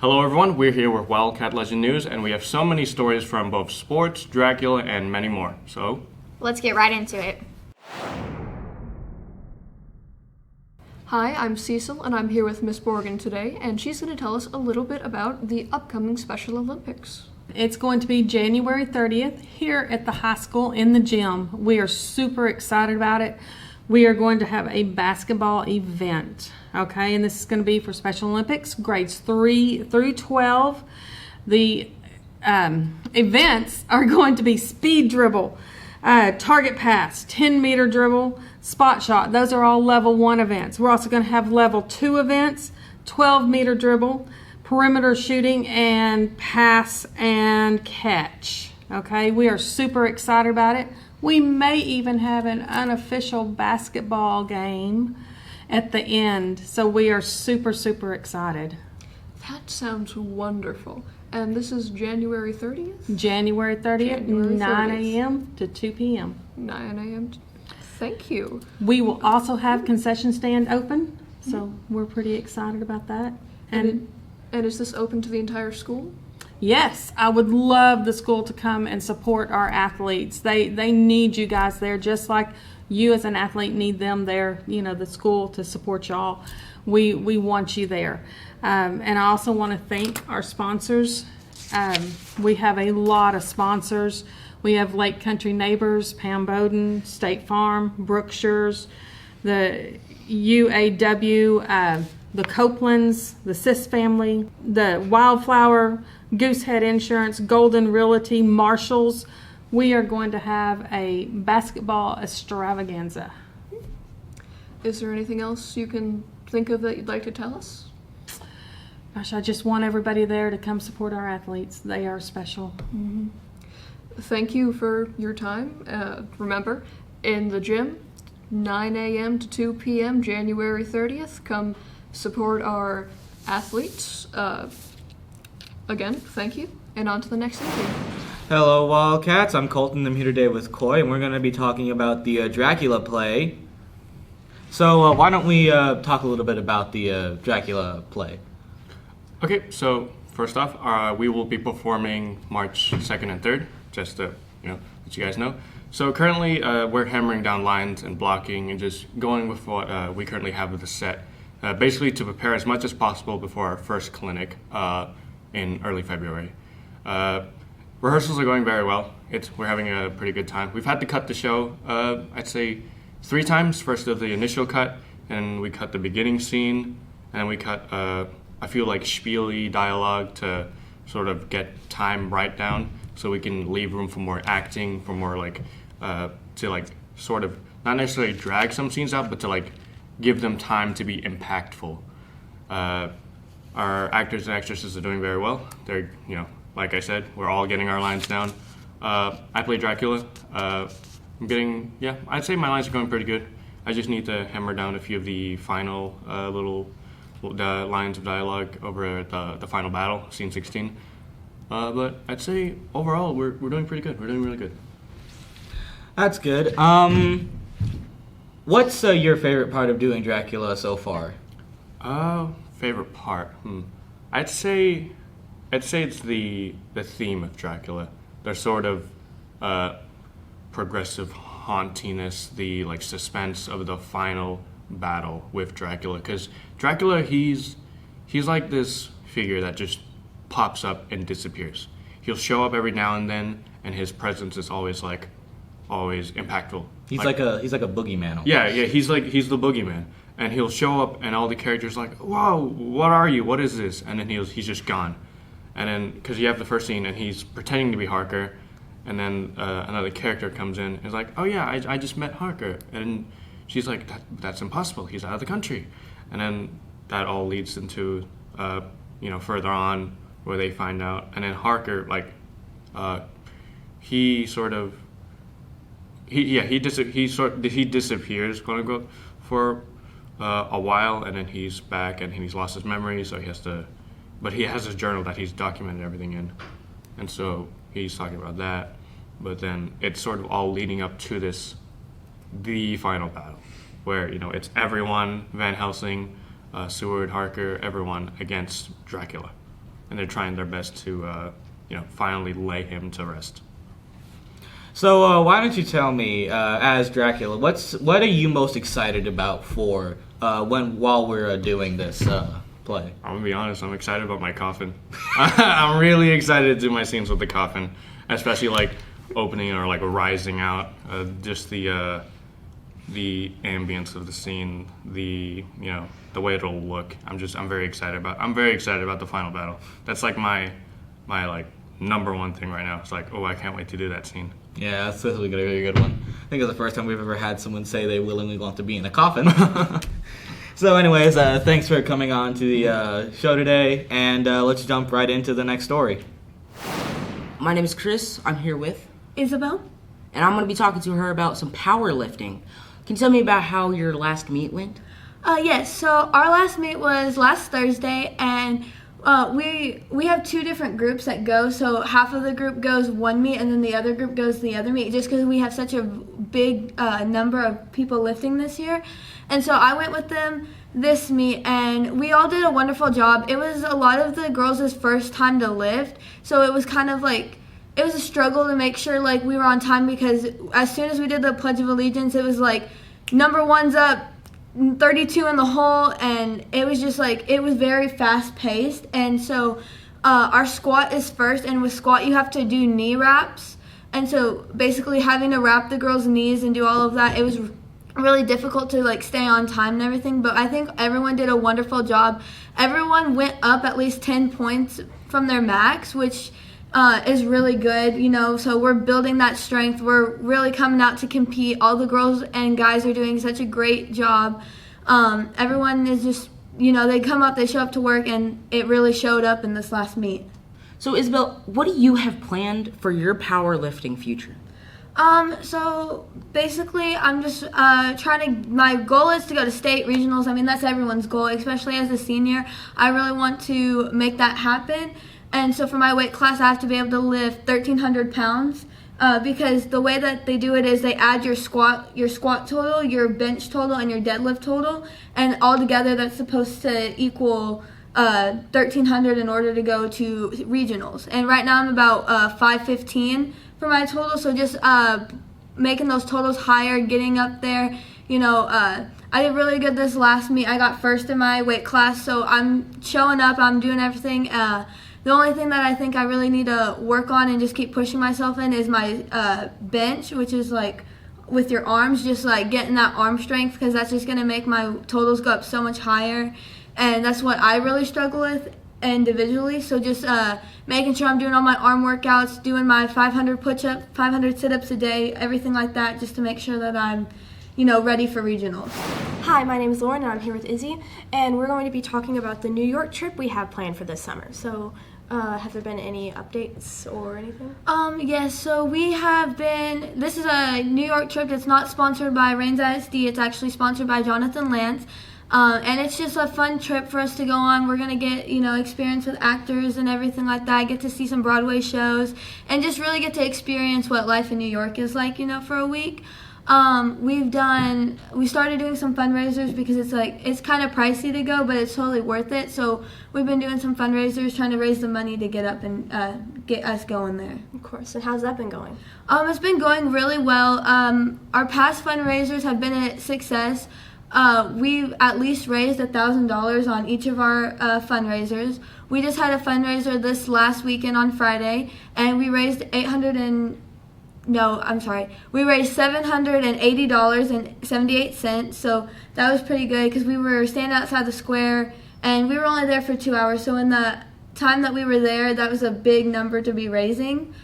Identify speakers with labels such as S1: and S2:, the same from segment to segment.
S1: Hello everyone, we're here with Wildcat Legend News, and we have so many stories from both sports, Dracula, and many more. So,
S2: let's get right into it.
S3: Hi, I'm Cecil, and I'm here with Miss Morgan today, and she's going to tell us a little bit about the upcoming Special Olympics.
S4: It's going to be January 30th here at the high school in the gym. We are super excited about it. We are going to have a basketball event, okay? And this is going to be for Special Olympics, grades 3 through 12. The events are going to be speed dribble, target pass, 10-meter dribble, spot shot. Those are all level 1 events. We're also going to have level 2 events, 12-meter dribble, perimeter shooting, and pass and catch. Okay, we are super excited about it. We may even have an unofficial basketball game at the end. So we are super, super excited.
S3: That sounds wonderful. And this is January 30th?
S4: January 30th, 9 a.m. to 2 p.m.
S3: 9 a.m. Thank you.
S4: We will also have concession stand open. So we're pretty excited about that.
S3: And is this open to the entire school?
S4: Yes, I would love the school to come and support our athletes. They need you guys there, just like you as an athlete need them there, the school to support y'all. We want you there. And I also want to thank our sponsors. We have a lot of sponsors. We have Lake Country Neighbors, Pam Bowden, State Farm, Brookshire's, the UAW, the Copelands, the Sis family, the Wildflower, Goosehead Insurance, Golden Realty, Marshalls. We are going to have a basketball extravaganza.
S3: Is there anything else you can think of that you'd like to tell us?
S4: Gosh, I just want everybody there to come support our athletes. They are special.
S3: Mm-hmm. Thank you for your time. Remember, in the gym, 9 a.m. to 2 p.m., January 30th. Come support our athletes. Again, thank you, and on to the next interview.
S5: Hello, Wildcats. I'm Colton. I'm here today with Coy, and we're going to be talking about the Dracula play. So why don't we talk a little bit about the Dracula play?
S1: okay, so first off, we will be performing March 2nd and 3rd, just to let you guys know. So currently, we're hammering down lines and blocking and just going with what we currently have with the set, basically to prepare as much as possible before our first clinic in early February. Rehearsals are going very well. We're having a pretty good time. We've had to cut the show, I'd say 3 times. First of the initial cut, and we cut the beginning scene, and we cut I feel like spiel-y dialogue to sort of get time right down, so we can leave room for more acting, for more to sort of not necessarily drag some scenes out, but to give them time to be impactful. Our actors and actresses are doing very well. They're, like I said, we're all getting our lines down. I play Dracula. I'd say my lines are going pretty good. I just need to hammer down a few of the final little lines of dialogue over the final battle, scene 16. But I'd say overall we're doing pretty good. We're doing really good.
S5: That's good. What's your favorite part of doing Dracula so far?
S1: Favorite part? I'd say it's the theme of Dracula. The sort of progressive hauntiness, the suspense of the final battle with Dracula. Because Dracula, he's like this figure that just pops up and disappears. He'll show up every now and then, and his presence is always impactful.
S5: He's like a boogeyman. Almost.
S1: Yeah, he's the boogeyman. And he'll show up, and all the characters like, whoa, what are you? What is this? And then he's just gone. And then, because you have the first scene, and he's pretending to be Harker, and then another character comes in and is like, oh yeah, I just met Harker. And she's like, that's impossible. He's out of the country. And then that all leads into, further on where they find out. And then Harker, he disappears, quote unquote, for a while, and then he's back, and he's lost his memory, so but he has his journal that he's documented everything in, and so he's talking about that. But then it's sort of all leading up to the final battle, where it's everyone, Van Helsing, Seward, Harker, everyone against Dracula. and they're trying their best to finally lay him to rest.
S5: So why don't you tell me, as Dracula, what are you most excited about for while we're doing this play?
S1: I'm gonna be honest, I'm excited about my coffin. I'm really excited to do my scenes with the coffin, especially like opening or like rising out. Just the ambience of the scene, the way it'll look. I'm very excited about. I'm very excited about the final battle. That's like my like number one thing right now. It's like, oh, I can't wait to do that scene.
S5: Yeah, that's definitely going to be a good one. I think it's the first time we've ever had someone say they willingly want to be in a coffin. So anyways, thanks for coming on to the show today, and let's jump right into the next story.
S2: My name is Chris. I'm here with
S6: Isabel?
S2: and I'm going to be talking to her about some powerlifting. Can you tell me about how your last meet went?
S6: Yes, so our last meet was last Thursday, and we have two different groups that go. So half of the group goes one meet, and then the other group goes the other meet, just because we have such a big number of people lifting this year. And so I went with them this meet, and we all did a wonderful job. It was a lot of the girls' first time to lift, so it was kind of like, it was a struggle to make sure like we were on time, because as soon as we did the Pledge of Allegiance, it was like number one's up, 32 in the hole, and it was just like, it was very fast paced. And so our squat is first, and with squat you have to do knee wraps, and so basically having to wrap the girls' knees and do all of that, it was really difficult to like stay on time and everything. But I think everyone did a wonderful job. Everyone went up at least 10 points from their max, which is really good, you know, so we're building that strength. We're really coming out to compete. All the girls and guys are doing such a great job. Everyone is just, you know, they come up, they show up to work, and it really showed up in this last meet.
S2: So Isabel, what do you have planned for your powerlifting future?
S6: So basically I'm just my goal is to go to state regionals. I mean, that's everyone's goal, especially as a senior. I really want to make that happen. And so for my weight class, I have to be able to lift 1,300 pounds because the way that they do it is they add your squat total, your bench total, and your deadlift total, and all together that's supposed to equal 1,300 in order to go to regionals. And right now I'm about 515 for my total, so just making those totals higher, getting up there. You know, I did really good this last meet. I got first in my weight class, so I'm showing up, I'm doing everything. The only thing that I think I really need to work on and just keep pushing myself in is my bench, which is like with your arms, just like getting that arm strength, because that's just going to make my totals go up so much higher. And that's what I really struggle with individually. So just making sure I'm doing all my arm workouts, doing my 500 push-ups, 500 sit-ups a day, everything like that, just to make sure that I'm, you know, ready for regionals.
S7: Hi, my name is Lauren, and I'm here with Izzy, and we're going to be talking about the New York trip we have planned for this summer. So, have there been any updates or anything?
S6: Yes, so we have been, this is a New York trip that's not sponsored by Reigns ISD, it's actually sponsored by Jonathan Lance. And it's just a fun trip for us to go on. We're going to get, you know, experience with actors and everything like that, get to see some Broadway shows, and just really get to experience what life in New York is like, you know, for a week. We started doing some fundraisers because it's kind of pricey to go, but it's totally worth it. So we've been doing some fundraisers, trying to raise the money to get up and get us going there.
S7: Of course. And how's that been going?
S6: It's been going really well. Our past fundraisers have been a success. We've at least raised $1,000 on each of our fundraisers. We just had a fundraiser this last weekend on Friday, and we raised we raised $780.78, so that was pretty good because we were standing outside the square, and we were only there for 2 hours, so in the time that we were there, that was a big number to be raising.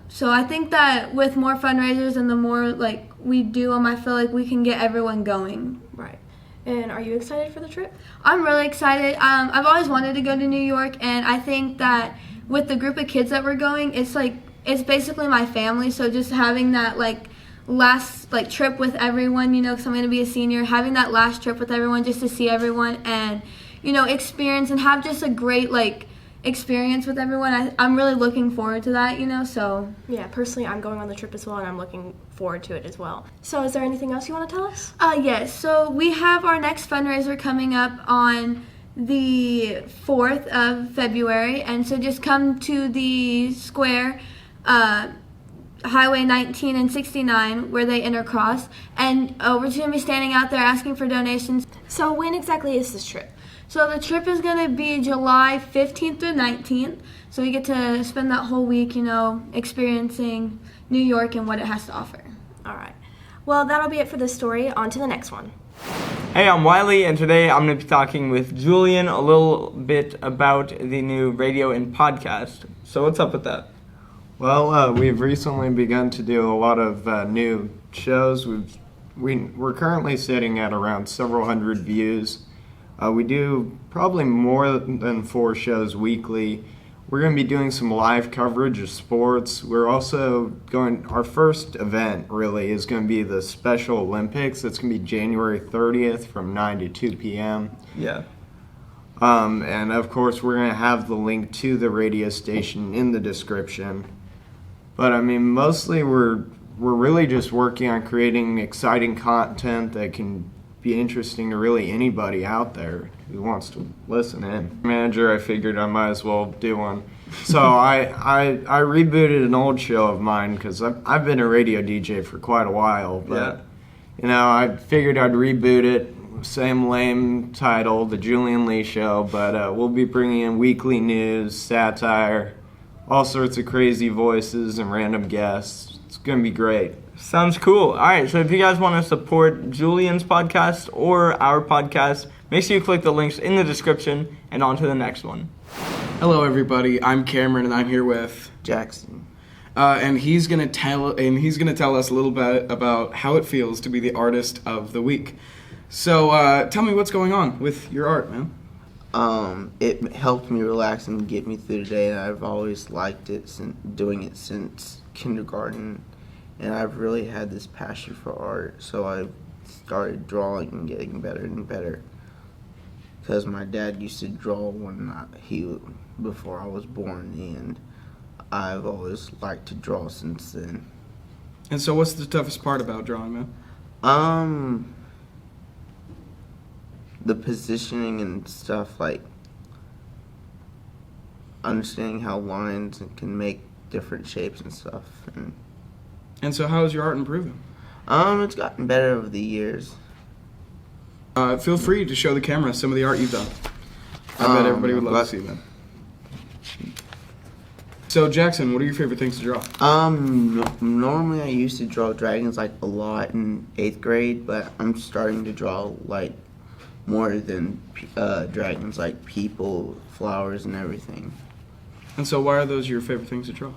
S6: So I think that with more fundraisers and the more like we do them, I feel like we can get everyone going.
S7: Right. And are you excited for the trip?
S6: I'm really excited. I've always wanted to go to New York, and I think that with the group of kids that we're going, it's basically my family, so just having that last trip with everyone, you know, because I'm going to be a senior, having that last trip with everyone just to see everyone and, you know, experience and have just a great experience with everyone. I'm really looking forward to that, you know, so.
S7: Yeah, personally I'm going on the trip as well, and I'm looking forward to it as well. So is there anything else you want to tell us?
S6: Yes, so we have our next fundraiser coming up on the 4th of February. And so just come to the square, Highway 19 and 69, where they intercross. And we're just going to be standing out there asking for donations.
S7: So when exactly is this trip?
S6: So the trip is going to be July 15th through 19th. So we get to spend that whole week, experiencing New York and what it has to offer.
S7: All right. Well, that'll be it for this story. On to the next one.
S8: Hey, I'm Wiley, and today I'm going to be talking with Julian a little bit about the new radio and podcast. So what's up with that?
S9: Well, we've recently begun to do a lot of new shows. We're currently sitting at around several hundred views. We do probably more than 4 shows weekly. We're going to be doing some live coverage of sports. We're also our first event really is going to be the Special Olympics. It's going to be January 30th from 9 to 2 p.m.
S8: Yeah.
S9: And of course, we're going to have the link to the radio station in the description. But I mean, mostly we're really just working on creating exciting content that can be interesting to really anybody out there who wants to listen in. Manager, I figured I might as well do one. So I rebooted an old show of mine because I've been a radio DJ for quite a while. But I figured I'd reboot it. Same lame title, The Julian Lee Show, but we'll be bringing in weekly news, satire, all sorts of crazy voices and random guests. It's going to be great.
S8: Sounds cool. All right, so if you guys want to support Julian's podcast or our podcast, make sure you click the links in the description and on to the next one.
S10: Hello, everybody. I'm Cameron, and I'm here with
S11: Jackson.
S10: and he's gonna tell us a little bit about how it feels to be the artist of the week. So tell me what's going on with your art, man.
S11: It helped me relax and get me through the day, and I've always liked it doing it since kindergarten, and I've really had this passion for art, so I started drawing and getting better and better, because my dad used to draw before I was born, and I've always liked to draw since then.
S10: And so what's the toughest part about drawing, man?
S11: The positioning and stuff, like understanding how lines can make different shapes and stuff.
S10: And so how is your art improving?
S11: It's gotten better over the years.
S10: Feel free to show the camera some of the art you've done. I bet everybody would love to see that. So Jackson, what are your favorite things to draw?
S11: Normally I used to draw dragons like a lot in 8th grade, but I'm starting to draw like more than dragons, like people, flowers, and everything.
S10: And so why are those your favorite things to draw?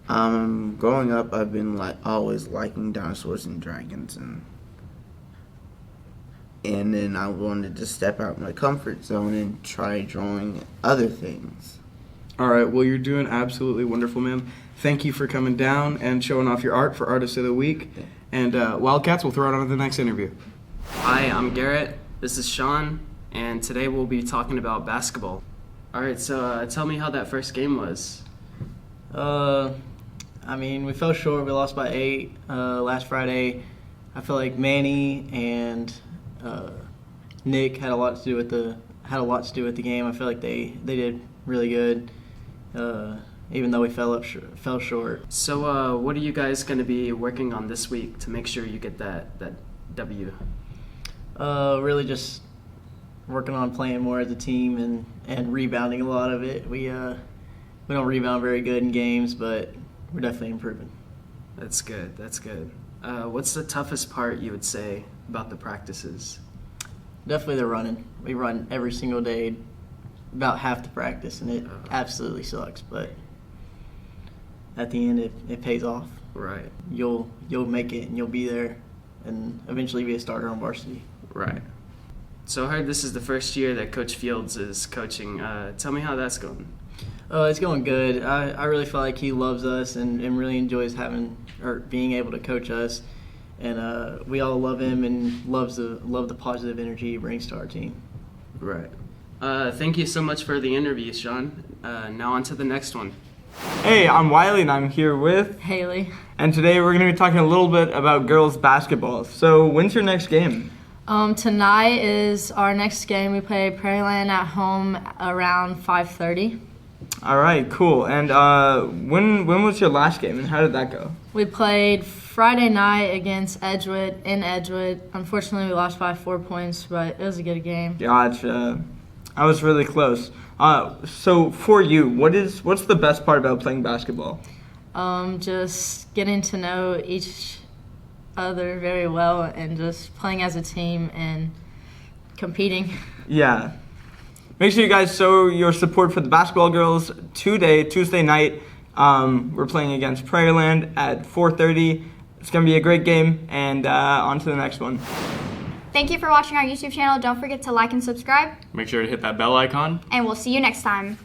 S11: Growing up, I've been always liking dinosaurs and dragons, and then I wanted to step out my comfort zone and try drawing other things.
S10: All right, well, you're doing absolutely wonderful, man. Thank you for coming down and showing off your art for Artist of the Week. And Wildcats, we'll throw it on to the next interview.
S12: Hi, I'm Garrett. This is Sean, and today we'll be talking about basketball. All right, so tell me how that first game was.
S5: I mean, we fell short. We lost by 8 last Friday. I feel like Manny and Nick had a lot to do with the game. I feel like they did really good, even though we fell short.
S12: So what are you guys going to be working on this week to make sure you get that W?
S5: Really just working on playing more as a team and rebounding a lot of it. We don't rebound very good in games, but we're definitely improving.
S12: That's good. What's the toughest part you would say about the practices?
S5: Definitely the running. We run every single day, about half the practice, and it absolutely sucks. But at the end, it pays off.
S12: Right.
S5: You'll make it, and you'll be there, and eventually be a starter on varsity.
S12: Right. So I heard this is the first year that Coach Fields is coaching. Tell me how that's going.
S5: It's going good. I really feel like he loves us and really enjoys being able to coach us. And we all love him and love the positive energy he brings to our team.
S12: Right. Thank you so much for the interview, Sean. Now on to the next one.
S8: Hey, I'm Wiley, and I'm here with
S2: Haley.
S8: And today we're going to be talking a little bit about girls basketball. So when's your next game?
S13: Tonight is our next game. We play Prairieland at home around 5:30.
S8: All right, cool. And when was your last game, and how did that go?
S13: We played Friday night against Edgewood in Edgewood. Unfortunately, we lost by 4 points, but it was a good game.
S8: Gotcha. I was really close. So for you, what's the best part about playing basketball?
S13: Just getting to know each other very well and just playing as a team and competing.
S8: Yeah. Make sure you guys show your support for the basketball girls today, Tuesday night. We're playing against Prairieland at 4:30. It's going to be a great game, and on to the next one.
S14: Thank you for watching our YouTube channel. Don't forget to like and subscribe,
S1: Make sure to hit that bell icon.
S14: and we'll see you next time.